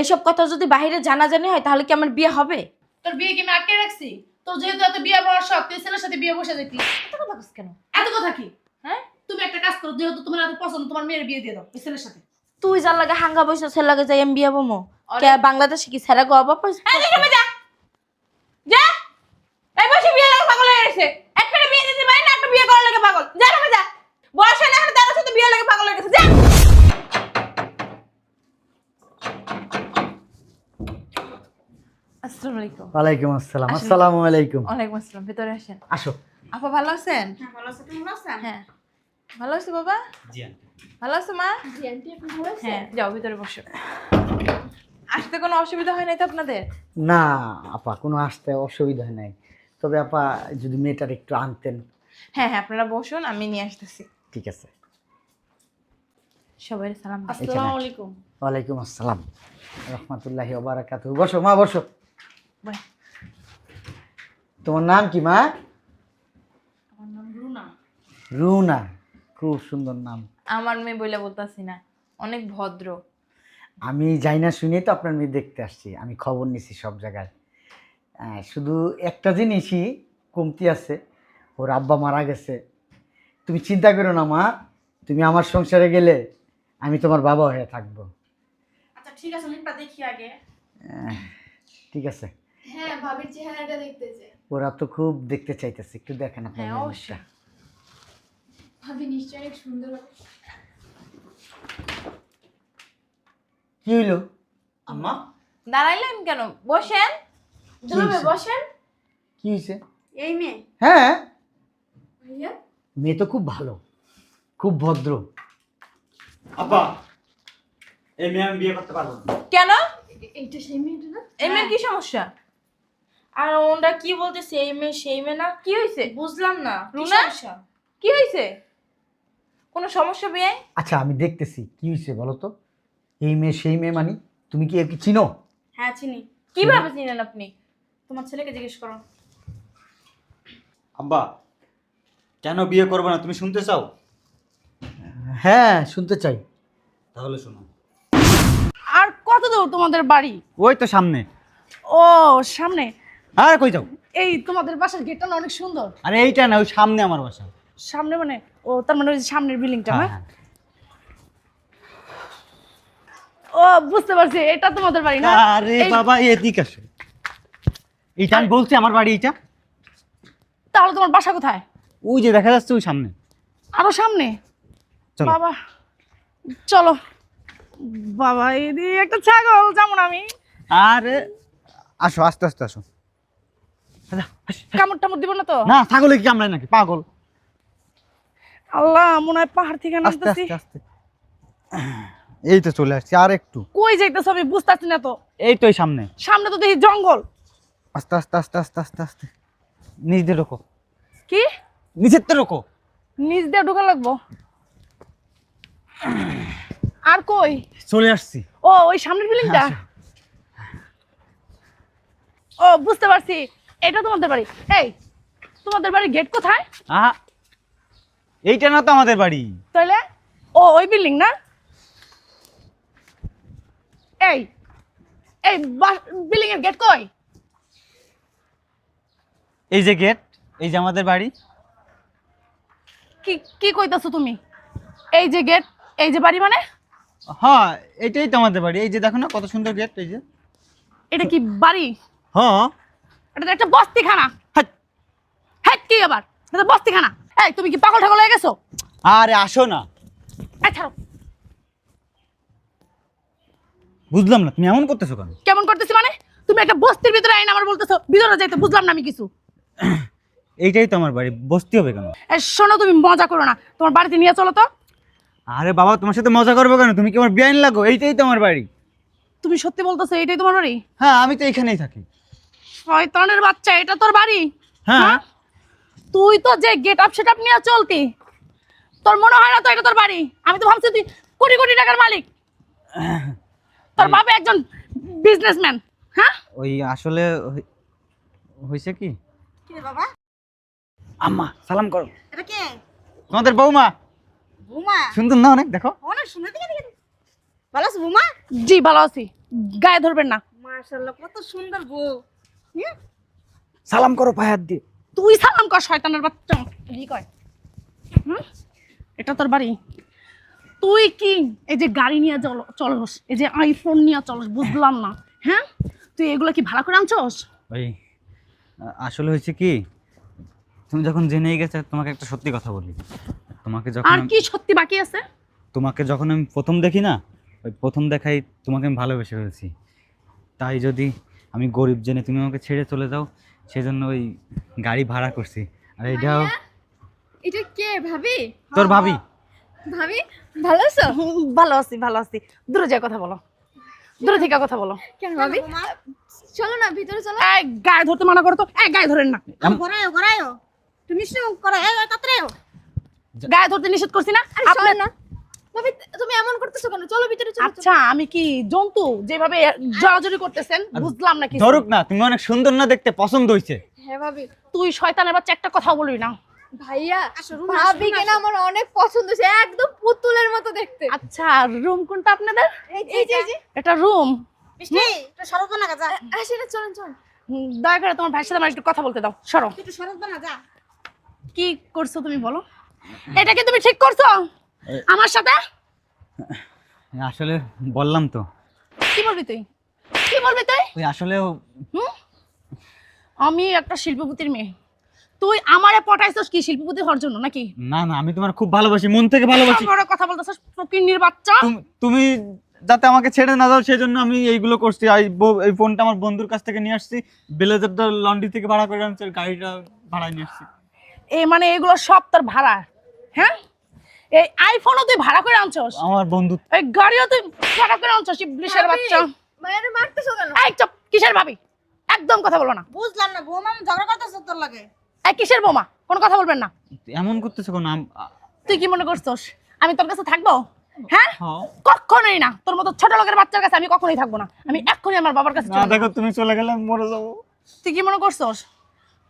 এইসব কথা যদি বাইরে জানাজানি হয় তাহলে কি আমার বিয়ে হবে? তোর বিয়ে কি আমি আটকে রাখছি? তোর যেহেতু এত বিয়ে বলার শখ, তুই ছেলের সাথে বিয়ে বসে যেতি। এত কথা বলছিস কেন? এত কথা কি? হ্যাঁ, তুমি একটা কাজ করো, যেহেতু তোমার এত পছন্দ, তোমার মেয়ের বিয়ে দিয়ে দাও এই ছেলের সাথে। তুই যার লাগে হাঙ্গা বসে ছেলে লাগে যাই আমি বিয়ে বমো? কে বাংলাদেশে কি ছেলে গো অভাব পাইছে? এই দেখে যা যা, এই বসে বিয়ে লাগে পাগল হয়ে গেছে। একটা বিয়ে দিতে পারি না, একটা বিয়ে করার লাগে পাগল। যা না যা, বয়স হয় না এখন, তার সাথে বিয়ে লাগে পাগল হয়ে গেছে। যা। আসসালামু আলাইকুম। ওয়ালাইকুম আসসালাম। আসসালামু আলাইকুম। ওয়ালাইকুম আসসালাম, ভিতরে আসেন। আসো। আপা ভালো আছেন? হ্যাঁ, ভালো আছে। তুমি ভালো আছেন? হ্যাঁ ভালো আছি বাবা। জি আন্টি। ভালো আছো মা? জি আন্টি, আপনি ভালো আছেন? হ্যাঁ যাও ভিতরে বসো। আসতে কোনো অসুবিধা হয় নাই তো আপনাদের? না আপা, কোনো আসতে অসুবিধা নাই, তবে আপা যদি মেয়েটার একটু আনতেন। হ্যাঁ হ্যাঁ আপনারা বসুন, আমি নিয়ে আসতেছি। ঠিক আছে। সবাই সালাম দিন। আসসালামু আলাইকুম। ওয়ালাইকুম আসসালাম রহমতুল্লাহি ওয়া বারাকাতুহু। বসো মা, বসো। বাই। তোমার নাম কি মা? আমার নাম রুনা। রুনা, খুব সুন্দর নাম। আমার মেয়ে বইলা বলতাছি না, অনেক ভদ্র। আমি যাই না শুনে তো আপনার মেয়ে দেখতে আসছি, আমি খবর নিছি সব জায়গায়। শুধু একটা জিনিসই কমতি আছে, ওর আব্বা মারা গেছে। তুমি চিন্তা করো না মা, তুমি আমার সংসারে গেলে আমি তোমার বাবা হয়ে থাকবো। আচ্ছা ঠিক আছে, লিপটা দেখি আগে। ঠিক আছে। হ্যাঁ, ভাবির চেহারাটা দেখতে চাই। ওরা তো খুব দেখতে চাইতেছে, একটু দেখেন আপনার হ্যাঁ, মেয়ের অবশ্যই। মুখটা। ভাবি নিশ্চয়ই অনেক সুন্দর হবে। কি হইলো আম্মা? দাঁড়াইলেন কেন? বসেন। দুলাভাই হয়েছে? বসেন। কি হয়েছে? এই মেয়ে। হ্যাঁ, ভাইয়া, মেয়ে তো খুব ভালো, খুব ভদ্র। আব্বা, এই মেয়ে আমি বিয়ে করতে পারবো না। কেন? এইটা সেই মেয়েটা না? এই মেয়ের কি সমস্যা? আর ওনরা কি বলতেছে এই মেয়ে সেই মেয়ে না? কি হয়েছে? বুঝলাম না কি রুনা? সমস্যা? কি হয়েছে? কোনো সমস্যা বিয়ে? আচ্ছা আমি দেখতেছি কি হয়েছে বলো তো। এই মেয়ে সেই মেয়ে মানে তুমি কি একে চিনো? হ্যাঁ চিনি। কিভাবে চিনেন আপনি? তোমার ছেলেকে জিজ্ঞেস করো। আব্বা, কেন বিয়ে করবো না তুমি শুনতে চাও? হ্যাঁ শুনতে চাই। তাহলে শোনো। আর কত দূর তোমাদের বাড়ি? ওই তো সামনে। ও সামনে। আর কই যাও? এই তোমাদের বাসার গেটটা না অনেক সুন্দর। আরে এইটা না, ওই সামনে আমার বাসা। সামনে মানে ও তার মানে ওই যে সামনের বিল্ডিংটা, হ্যাঁ, হ্যাঁ? হ্যাঁ। ও বুঝতে পারছি, এটা তোমাদের বাড়ি না? আরে এই- বাবা, এদিকে আসো। এইটা আমি বলছি আমার বাড়ি এইটা। তাহলে তোমার বাসা কোথায়? ওই যে দেখা যাচ্ছে ওই সামনে। আরো সামনে? চলো। বাবা চলো। বাবা এদিকে একটা ছাগল যেমন আমি আরে আসো, আস্তে আস্তে আসো। আচ্ছা, আসো। কামড় টামড় দিব না তো? না, ছাগলে কি কামড়ায় নাকি? পাগল। আল্লাহ, মনে হয় পাহাড় থেকে আস্তে নামতেছি। আস্তে আস্তে। এই তো চলে আসছি, আর একটু। কই যাইতেছ আমি বুঝতেছি না তো। এই তো এই সামনে। সামনে তো দেখি জঙ্গল। আস্তে আস্তে আস্তে আস্তে আস্তে আস্তে। নিচ দিয়ে ঢোকো, কি? নিচের তো ঢোকো। নিচ দিয়ে ঢুকা লাগবো? আর কই? চলে আসছি। ও ওই সামনের বিল্ডিংটা? আসো। ও বুঝতে পারছি, এটা তোমাদের বাড়ি। এই তোমাদের বাড়ির গেট কোথায়? আহা, এইটা না তো আমাদের বাড়ি। তাহলে ও ওই বিল্ডিং না? এই এই বিল্ডিং এর গেট কই? এই যে গেট, এই যে আমাদের বাড়ি। কি কি কইতাছো তুমি? এই যে গেট, এই যে বাড়ি মানে? হ্যাঁ, এটাই তো আমাদের বাড়ি। এই যে দেখো না কত সুন্দর গেট, এই যে। এটা কি বাড়ি? হ্যাঁ। এটা তো একটা বস্তিখানা। হাট। হ্যাঁ কি আবার? এটা তো বস্তিখানা। এই তুমি কি পাগল ঠাগল হয়ে গেছো? আরে আসো না। এই ছাড়ো। বুঝলাম না তুমি এমন করতেছো কেন? কেমন করতেছি মানে? তুমি একটা বস্তির ভিতরে আইন আমার বলতেছো ভিতরে যাইতে, বুঝলাম না আমি কিছু। এইটাই তো আমার বাড়ি, বসতে হবে কেন? এই শোনো, তুমি মজা করো না, তোমার বাড়িতে নিয়ে চলো তো। আরে বাবা, তোমার সাথে মজা করবো কেন? তুমি কি আমার বেআইন লাগো? এইটাই তো আমার বাড়ি। তুমি সত্যি বলতেছো এইটাই তোমার বাড়ি? হ্যাঁ, আমি তো এইখানেই থাকি। শয়তানের বাচ্চা, এটা তোর বাড়ি? হ্যাঁ। তুই তো যে গেট আপ সেট আপ নিয়ে চলতি, তোর মনে হয় না তো এটা তোর বাড়ি? আমি তো ভাবছি তুই কোটি কোটি টাকার মালিক। তোর বাবা একজন বিজনেসম্যান। হ্যাঁ ওই আসলে হয়েছে কি, কি রে বাবা? আম্মা সালাম করো। এটা কে? তোমাদের বৌমা। বুমা? সুন্দর না অনেক? দেখো। অনেক সুন্দর। দিকে দিকে ভালো আছো বুমা? জি ভালো আছি। গায়ে ধরবেন না। মাশাআল্লাহ কত সুন্দর বউ। সালাম করো পায়ে হাত দিয়ে। তুই সালাম কর শয়তানের বাচ্চা। কি কয়? এটা তোর বাড়ি? তুই কি এই যে গাড়ি নিয়ে চলস, এই যে আইফোন নিয়ে চলস, বুঝলাম না। হ্যাঁ, তুই এগুলো কি ভাড়া করে আনছস? ভাই আসলে হয়েছে কি, তুমি যখন জেনেই গেছে, তোমাকে একটা সত্যি কথা বলি। তোমাকে যখন আর কি সত্যি বাকি আছে? তোমাকে যখন আমি প্রথম দেখি না, ওই প্রথম দেখাই তোমাকে আমি ভালোবেসে ফেলছি। তাই যদি আমি গরিব জেনে তুমি আমাকে ছেড়ে চলে যাও, সেজন্য ওই গাড়ি ভাড়া করছি। আর এটাও এটা কে ভাবি? তোর ভাবি। ভাবি ভালো আছো? ভালো আছি, ভালো আছি। দূরে যা কথা বলো, দূরে থেকে কথা বলো। কেন ভাবি? চলো না ভিতরে চলো। এই গায়ে ধরতে মানা করো তো। এই গায়ে ধরেন না। গড়ায়ও তুমি শুন করো এই তাড়াতাড়ি গায়ে ধরতে নিষেধ করছি না? আরে চলো না ভাবি, তুমি এমন করতেছো কেন? চলো ভিতরে চলো। আচ্ছা, আমি কি জন্তু যেভাবে জড়াজড়ি করতেছেন? বুঝলাম না কিছু। ধরুক না, তুমি অনেক সুন্দর না দেখতে, পছন্দ হয়েছে। হ্যাঁ ভাবি। তুই শয়তানের বাচ্চা, একটা কথা বলবি না। ভাইয়া ভাবি কেন আমার অনেক পছন্দ হয়েছে, একদম পুতুলের মতো দেখতে। আচ্ছা, রুম কোনটা আপনাদের? এই যে এটা রুম? মিষ্টি একটু শরৎ না যা আসেন না, চলেন চলেন। দয়া করে তোমার ভাইয়ের সাথে আমার একটু কথা বলতে দাও। সরো। একটু শরৎ না যা। কি করছো তুমি বলো? এটা কি তুমি ঠিক করছো আমার সাথে? আসলে বললাম তো, কি বলবি তুই? কি বলবি তুই? ওই আসলেও হুম? আমি একটা শিল্পপতির মেয়ে, তুই আমারে পটাইছস কি শিল্পপতি হওয়ার জন্য নাকি? না না, আমি তোমার খুব ভালোবাসি, মন থেকে ভালোবাসি। বড় কথা বলতেছস ফকিন্নির বাচ্চা। তুমি যাতে আমাকে ছেড়ে না দাও, সেজন্য আমি এইগুলো করছি। এই ফোনটা আমার বন্ধুর কাছ থেকে নিয়ে আসছি, ব্লেজারটা লন্ড্রি থেকে ভাড়া করে আনছি, আর গাড়িটা ভাড়ায় নিয়ে আসছি। এই মানে এগুলো সব তোর ভাড়া? হ্যাঁ, এই আইফোনও তুই ভাড়া করে আনছস, আমার বন্ধু। এই গাড়িও তুই ভাড়া করে আনছস, ইবলিশের বাচ্চা। মায়ের মারতেছো কেন? এই চুপ, কিসের ভাবি? একদম কথা বলো না। বুঝলাম না বৌমা ঝগড়া করতেছ তোর লাগে। এই কিসের বোমা? কোনো কথা বলবেন না। এমন করতেছো কেন? তুই কি মনে করছস আমি তোর কাছে থাকবো? হ্যাঁ, হ্যাঁ। কখনোই না। তোর মতো ছোট লোকের বাচ্চার কাছে আমি কখনোই থাকবো না। আমি এক্ষুনি আমার বাবার কাছে না চলে যাবো। দেখো, তুমি চলে গেলে আমি মরে যাবো। তুই কি মনে করছস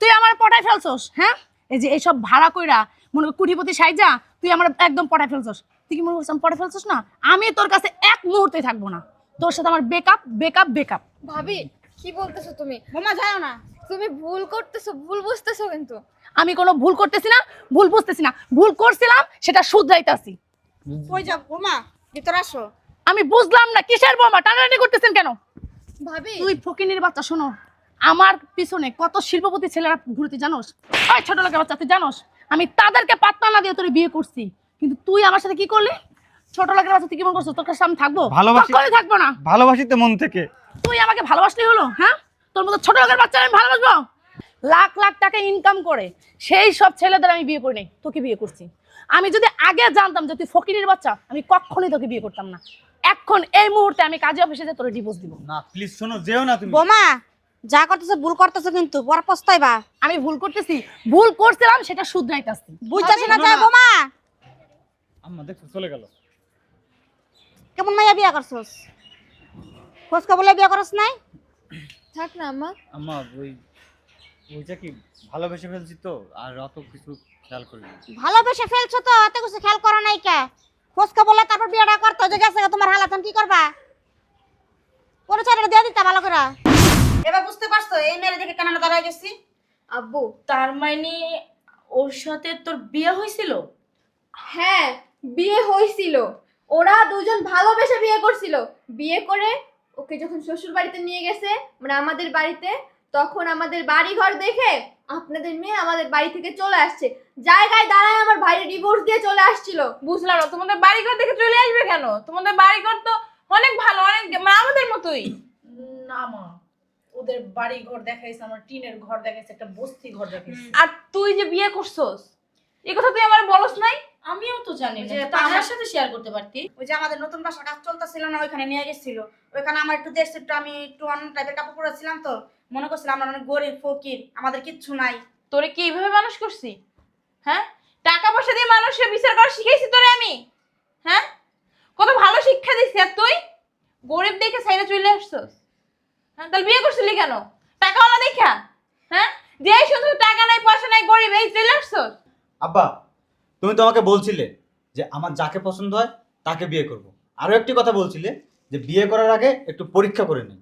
তুই আমার পটায় ফেলছস? হ্যাঁ, এই যে এইসব ভাড়া কইরা মনে কর কোটিপতি সাইজা তুই আমার একদম পটায় ফেলছস। তুই কি মনে করছিস আমি পটায় ফেলছস না? আমি তোর কাছে এক মুহূর্তে থাকবো না। তোর সাথে আমার বেকআপ বেকআপ বেকআপ। ভাবি কি বলতেছো তুমি? বৌমা যাও না। তুমি ভুল করতেছো, ভুল বুঝতেছো কিন্তু। আমি কোনো ভুল করতেছি না, ভুল বুঝতেছি না। ভুল করছিলাম সেটা শুধরাইতাছি। কই যাও বৌমা ভিতর আসো। আমি বুঝলাম না কিসের বোমা টানাটানি করতেছেন কেন? ভাবি তুই ফকিনির বাচ্চা, শোনো, আমার পিছনে কত শিল্পপতি ছেলেরা ঘুরতে জানোস? ওই ছোট লোকের বাচ্চা তুই জানোস আমি তাদেরকে পাত্তা না দিয়ে তোর বিয়ে করছি, কিন্তু তুই আমার সাথে কি করলি? ছোট লোকের বাচ্চা তুই কি মনে করছিস তোর কাছে আমি থাকবো? ভালোবাসি। কখনোই থাকবো না। ভালোবাসি তো মন থেকে। তুই আমাকে ভালোবাসলি হলো? হ্যাঁ, তোর মতো ছোট লোকের বাচ্চা আমি ভালোবাসবো? লাখ লাখ টাকা ইনকাম করে সেই সব ছেলেদের আমি বিয়ে করি নাই, তোকে বিয়ে করছি। আমি যদি আগে জানতাম যে তুই ফকিরের বাচ্চা, আমি কখনোই তোকে বিয়ে করতাম না। এখন এই মুহূর্তে আমি কাজে অফিসে যে তোর ডিভোর্স দিব। না প্লিজ শোনো, যেও না তুমি। বৌমা যা করতেছো ভুল করতেছো কিন্তু পরে পস্তাইবা। আমি ভুল করতেছি, ভুল করছিলাম সেটা শুধরাইতাছি। বুঝতেছ না যা বৌমা আম্মা দেখো চলে গেল। কেমন মাইয়া বিয়া করছস? খোঁজকা বলে বিয়া করছ নাই? থাক না আম্মা। আম্মা ওইটা কি ভালোবেসে ফেলছি তো, আর অত কিছু খেয়াল করি না। ভালোবেসে ফেলছো তো এত কিছু খেয়াল করো নাই কে? খোঁজকা বলে তারপর বিয়াটা করতে যে গেছে তোমার হালাত কি করবা? পরিচয়টা দিয়ে দিতে ভালো করে। এবার বুঝতে পারছো এই মেয়ের দিকে কেন দাঁড়ায় গেছি? আব্বু তার মানে ওর সাথে তোর বিয়ে হয়েছিল? হ্যাঁ বিয়ে হয়েছিল, ওরা দুজন ভালোবেসে বিয়ে করছিল। বিয়ে করে ওকে যখন শ্বশুর বাড়িতে নিয়ে গেছে, মানে আমাদের বাড়িতে, তখন আমাদের বাড়ি ঘর দেখে আপনাদের মেয়ে আমাদের বাড়ি থেকে চলে আসছে। জায়গায় দাঁড়ায় আমার ভাইয়ের ডিভোর্স দিয়ে চলে আসছিল। বুঝলাম না তোমাদের বাড়িঘর দেখে চলে আসবে কেন? তোমাদের বাড়িঘর তো অনেক ভালো, অনেক আমাদের মতোই। না মা, ওদের বাড়ি ঘর দেখাইছে, আমার টিনের ঘর দেখাইছে, একটা বস্তি ঘর দেখাইছে। আর তুই যে বিয়ে করছস এই কথা তুই আমার বলস নাই? আমিও তো জানি না, যে তা আমার সাথে শেয়ার করতে পারতি। ওই যে আমাদের নতুন বাসা কাজ চলতেছিল না, ওইখানে নিয়ে গেছিল। ওইখানে আমার একটু দেখছে, একটু আমি একটু অন্য টাইপের কাপড় পরেছিলাম তো মনে করছিলাম আমরা অনেক গরিব ফকির, আমাদের কিচ্ছু নাই। তোরে কি এইভাবে মানুষ করছি? হ্যাঁ, টাকা পয়সা দিয়ে মানুষের বিচার করা শিখাইছি তোরে আমি? হ্যাঁ, কত ভালো শিক্ষা দিচ্ছি, আর তুই গরিব দেখে সাইডে চলে আসছস। হ্যাঁ, তাহলে বিয়ে করছিলি কেন? টাকাওয়ালা দেখা? হ্যাঁ, যে শুধু টাকা নাই পয়সা নাই গরিব এই চলে আসছস। আব্বা তুমি তো আমাকে বলছিলে যে আমার যাকে পছন্দ হয় তাকে বিয়ে করব। আরো একটি কথা বলছিলে যে বিয়ে করার আগে একটু পরীক্ষা করে নিই,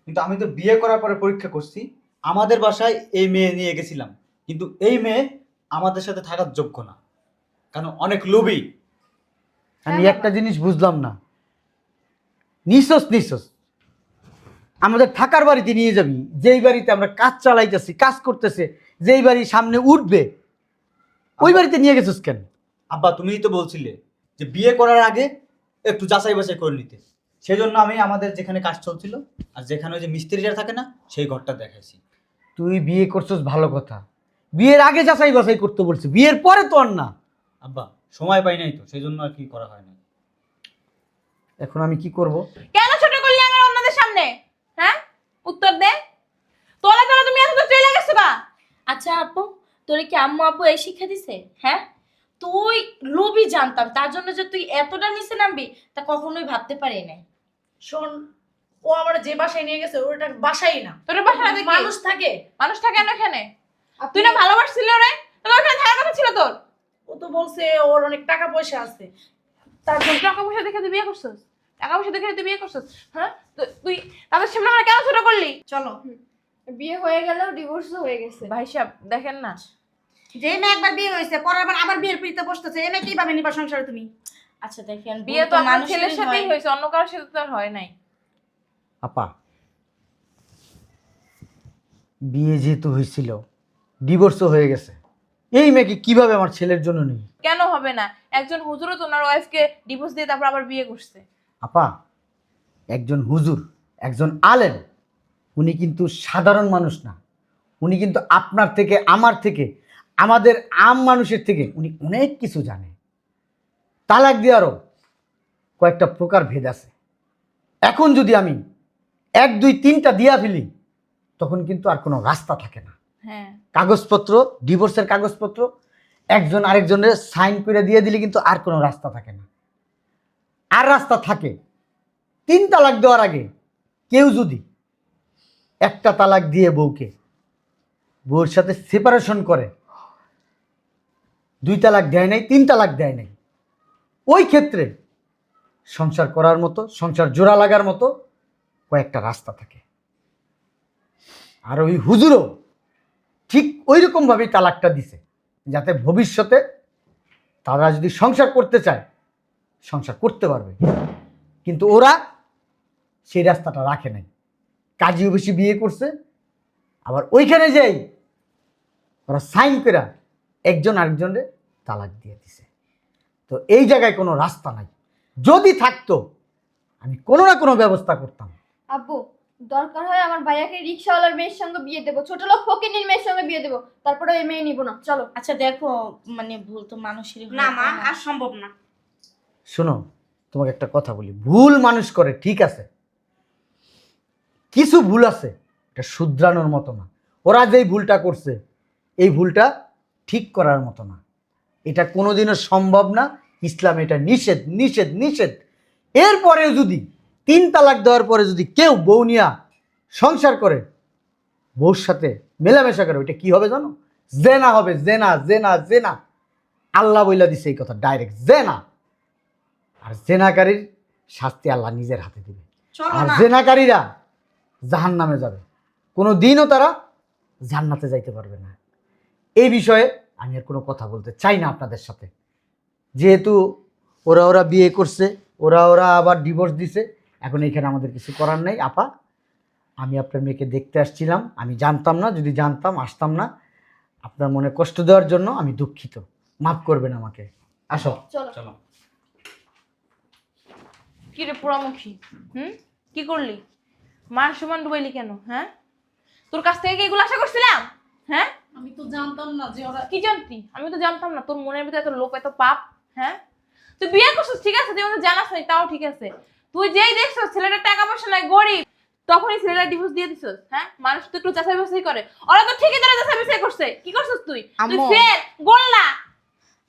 কিন্তু আমি তো বিয়ে করার পরে পরীক্ষা করছি। আমাদের বাসায় এই মেয়ে নিয়ে গেছিলাম, কিন্তু এই মেয়ে আমাদের সাথে থাকার যোগ্য না, কারণ অনেক লোভী। আমি একটা জিনিস বুঝলাম না, নিছস আমাদের থাকার বাড়িতে নিয়ে যাবি, যেই বাড়িতে আমরা কাজ চালাইতেছি, কাজ করতেছে, যেই বাড়ি সামনে উঠবে ওই বাড়িতে নিয়ে গেছিস কেন? আব্বা তুমিই তো বলছিলে যে বিয়ে করার আগে একটু যাচাই বাছাই করে নিতে, সেজন্য আমি আমাদের যেখানে কাজ চলছিল আর যেখানে ওই যে মিস্ত্রিরা থাকে না সেই ঘরটা দেখাইছি। তুই বিয়ে করছিস ভালো কথা, বিয়ের আগে যাচাই বাছাই করতে বলছি, বিয়ের পরে তো আর না। আব্বা সময় পাই নাই তো, সেই জন্য আর কি করা হয় না। এখন আমি কি করব? কেন ছোট করলি আমার অন্যদের সামনে? হ্যাঁ, উত্তর দে। তোলা তোলা তুমি এত চলে গেছো গা। আচ্ছা আপু, তোরে কি আম্মু আপু এই শিক্ষা দিছে? হ্যাঁ, তুই লোভী জানতাম, তার জন্য যে তুই এতটা নিচে নামবি তা কখনোই ভাবতে পারি নাই। শোন, ও আমার যে বাসায় নিয়ে গেছে ওটা বাসাই না, তোর বাসা না দেখি মানুষ থাকে। মানুষ থাকে না এখানে। তুই না ভালোবাসছিলি ওরে, তাহলে ওখানে থাকার কথা ছিল তোর। ও তো বলছে ওর অনেক টাকা পয়সা আছে। তারপর টাকা পয়সা দেখে তুই বিয়ে করছিস? টাকা পয়সা দেখে তুই বিয়ে করছিস? হ্যাঁ, তুই তাদের সামনে আমার কেন ছোট করলি? চলো, বিয়ে হয়ে গেলেও ডিভোর্সও হয়ে গেছে। ভাই সাহেব দেখেন না, যে মেয়ে একবার বিয়ে হয়েছে পরের বার আবার বিয়ের পিড়িতে বসতেছে, এ মেয়ে কিভাবে নিবা সংসারে তুমি? আচ্ছা দেখেন, বিয়ে তো আমার ছেলের সাথেই হয়েছে, অন্য কারোর সাথে তো আর হয় নাই। আপা, বিয়ে যেহেতু হয়েছিল, ডিভোর্সও হয়ে গেছে, এই মেয়েকে কিভাবে আমার ছেলের জন্য নিই? কেন হবে না? একজন হুজুরও তো ওনার ওয়াইফকে ডিভোর্স দিয়ে তারপর আবার বিয়ে করছে। আপা, একজন হুজুর, একজন আলেম, উনি কিন্তু সাধারণ মানুষ না। উনি কিন্তু আপনার থেকে, আমার থেকে, আমাদের আম মানুষের থেকে উনি অনেক কিছু জানে। তালাক দেওয়ারও কয়েকটা প্রকার ভেদ আছে। এখন যদি আমি 1, 2, 3টা দিয়া ফেলি, তখন কিন্তু আর কোনো রাস্তা থাকে না। হ্যাঁ, কাগজপত্র, ডিভোর্সের কাগজপত্র একজন আরেকজনের সাইন করে দিয়ে দিলে কিন্তু আর কোনো রাস্তা থাকে না। আর রাস্তা থাকে 3 তালাক দেওয়ার আগে কেউ যদি একটা তালাক দিয়ে বউর সাথে সেপারেশন করে, 2 তালাক দেয় নাই, 3 তালাক দেয় নাই, ওই ক্ষেত্রে সংসার করার মতো, সংসার জোড়া লাগার মতো কয়েকটা রাস্তা থাকে। আর ওই হুজুরও ঠিক ওই রকমভাবেই তালাকটা দিছে, যাতে ভবিষ্যতে তারা যদি সংসার করতে চায় সংসার করতে পারবে। কিন্তু ওরা সেই রাস্তাটা রাখে নাই, কাজী অফিসে বিয়ে করছে, আবার ওইখানে যাই ওরা সাইন করে একজন আরেকজনের তালাক দিয়ে দিছে। তো এই জায়গায় কোনো রাস্তা নাই। যদি থাকতো আমি কোনো না কোনো ব্যবস্থা করতাম। আব্বু, দরকার হয় আমার ভাইয়াকে রিক্সাওয়ালার মেয়ের সঙ্গে বিয়ে দেবো, ছোট লোক ফকিনীর মেয়ের সঙ্গে বিয়ে দেবো, তারপরে ওই মেয়ে নিব না। চলো। আচ্ছা দেখো, মানে ভুল তো মানুষেরই হয়, না মা, তাই না? আর সম্ভব না। শোনো, তোমাকে একটা কথা বলি, ভুল মানুষ করে ঠিক আছে, কিছু ভুল আছে এটা শুধরানোর মতো না। ওরা যেই ভুলটা করছে এই ভুলটা ঠিক করার মতো না, এটা কোনোদিনও সম্ভব না। ইসলাম এটা নিষেধ, নিষেধ, নিষেধ। এরপরেও যদি 3 তালাক দেওয়ার পরে যদি কেউ বউ নিয়া সংসার করে, বউর সাথে মেলামেশা করে, ওইটা কি হবে জানো? জেনা হবে, জেনা, জেনা, জেনা। আল্লাহ বইলা দিছে এই কথা ডাইরেক্ট, জেনা। আর জেনাকারীর শাস্তি আল্লাহ নিজের হাতে দিবে। চলো আর না। জেনাকারীরা জাহান্নামে যাবে, কোনো দিনও তারা জান্নাতে যাইতে পারবে না। এই বিষয়ে আমি আর কোনো কথা বলতে চাই না আপনাদের সাথে। যেহেতু ওরা বিয়ে করছে, ওরা আবার ডিভোর্স দিছে, এখন এখানে আমাদের কিছু করার নেই। আপা, আমি আপনার মেয়েকে দেখতে আসছিলাম, আমি জানতাম না, যদি জানতাম আসতাম না। আপনার মনে কষ্ট দেওয়ার জন্য আমি দুঃখিত, মাফ করবেন আমাকে। আসো। চলো। চলো। কি রে পোড়ামুখী, কি করলি? মান সমান ডুবাইলি কেন? হ্যাঁ, তোর কাছ থেকে কি এগুলো আশা করছিলাম? হ্যাঁ, আমি তো জানতাম না যে ওরা। কি জানতি? আমি তো জানতাম না তোর মনের ভিতরে এত লোভ, এত পাপ। হ্যাঁ, তুই বিয়ে করছিস ঠিক আছে, তুই আমাদের জানাস নাই, তাও ঠিক আছে। তুই যেই দেখছিস ছেলেটার টাকা পয়সা নাই, গরিব, তখনই ছেলেটা ডিভোর্স দিয়ে দিছিস। হ্যাঁ, মানুষ তো একটু যাচাই বাছাই করে, ওরা তো ঠিকই তোরা যাচাই বাছাই করছে। কি করছিস তুই? তুই আম্মু। ফের গোল্লা।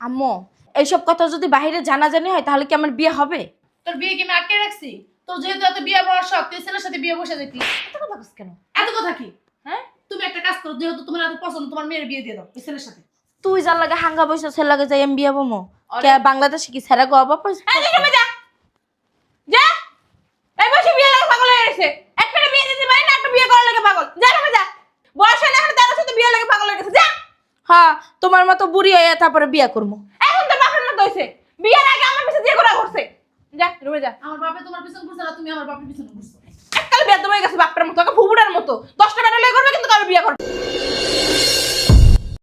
আম্মু, এইসব কথা যদি বাইরে জানাজানি হয় তাহলে কি আমার বিয়ে হবে? তোর বিয়ে কি আমি আটকে রাখছি? তোর যেহেতু এত বিয়ে বয়স, তুই ছেলের সাথে বিয়ে বসে যেতি। এত কথা বলিস কেন? এত কথা কি? হ্যাঁ, তুমি একটা কাজ করো, যেহেতু তোমার এত পছন্দ, তোমার মেয়ের বিয়ে দিয়ে দাও এই ছেলের সাথে। তুই যার লাগে হাঙ্গা বসে ছেলে লাগে যাই আমি বিয়ে বমো? কে বাংলাদেশে কি ছেড়ে গো অভাব এই যে, যা যা, এই হ্যাঁ তোমার মতো বুড়ি হয়ে তারপরে বিয়া করবো। এখন তো বাপের মতো হইছে, বিয়ের আগে আমার পিছে দিয়ে করা করছে। যা রুমে যা। আমার বাপে তোমার পিছন ঘুরছে না, তুমি আমার বাপের পিছন ঘুরছো। এককাল বিয়া হয়ে গেছে বাপের মতো, ফুবুটার মতো। 10টা বেটা লয়ে করবে কিন্তু কারো বিয়ে করবে।